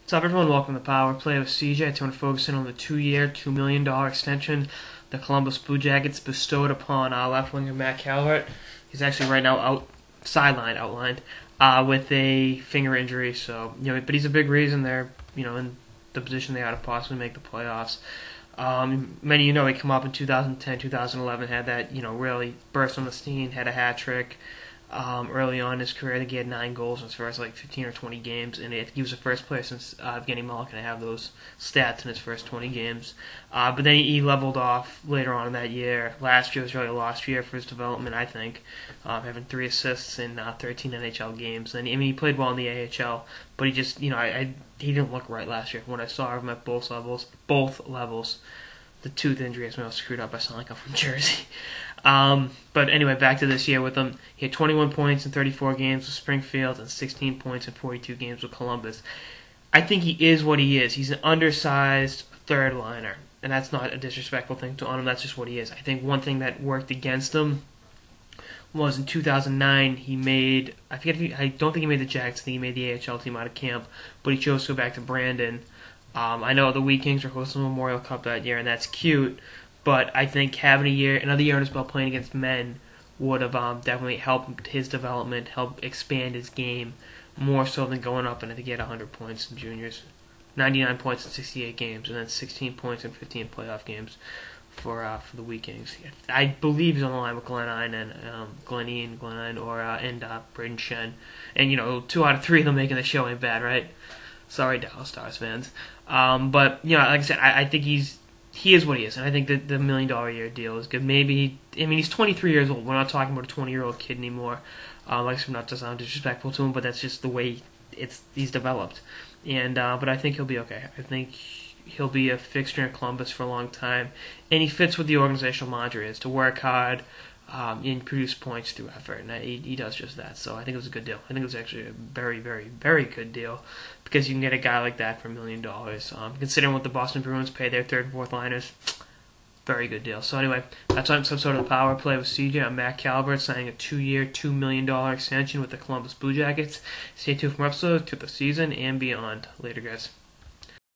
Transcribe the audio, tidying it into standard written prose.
What's up, everyone? Welcome to Power Play with CJ. Today, we're focusing on the 2-year, $2 million extension the Columbus Blue Jackets bestowed upon left winger Matt Calvert. He's actually right now outlined with a finger injury. So, but he's a big reason they're, in the position they are to possibly make the playoffs. Many he come up in 2010, 2011, had that, really burst on the scene, had a hat trick. Early on in his career, I think he had 9 goals in his first 15 or 20 games, and he was the first player since Evgeny Malkin to have those stats in his first 20 games. But then he leveled off later on in that year. Last year was really a lost year for his development, I think, having 3 assists in 13 NHL games. And he played well in the AHL, but he just, he didn't look right last year. When I saw him at both levels, the tooth injury has me all screwed up. I sound like I'm from Jersey. But anyway, back to this year with him. He had 21 points in 34 games with Springfield and 16 points in 42 games with Columbus. I think he is what he is. He's an undersized third liner, and that's not a disrespectful thing on him. That's just what he is. I think one thing that worked against him was in 2009 he made, I don't think he made the Jags. I think he made the AHL team out of camp, but he chose to go back to Brandon. I know the Wheat Kings were hosting the Memorial Cup that year, and that's cute. But I think having another year on his belt playing against men would have definitely helped his development, helped expand his game more so than going up. And I think he had 100 points in juniors, 99 points in 68 games, and then 16 points in 15 playoff games for the Wheat Kings. I believe he's on the line with Glenn Braden Shen. And 2 out of 3 of them making the show ain't bad, right? Sorry, Dallas Stars fans. But like I said, I think he is what he is, and I think that the $1 million a year deal is good. Maybe, he's 23 years old. We're not talking about a 20-year-old kid anymore. Like I said, not to sound disrespectful to him, but that's just the way he's developed. And but I think he'll be okay. I think he'll be a fixture in Columbus for a long time, and he fits what the organizational mantra is: to work hard and produce points through effort, and he does just that. So I think it was a good deal. I think it was actually a very, very, very good deal because you can get a guy like that for $1 million. Considering what the Boston Bruins pay their third and fourth liners, very good deal. So anyway, that's some sort of the Power Play with CJ. I'm Matt Calvert signing a 2-year, $2 million extension with the Columbus Blue Jackets. Stay tuned for more episodes to the season and beyond. Later, guys.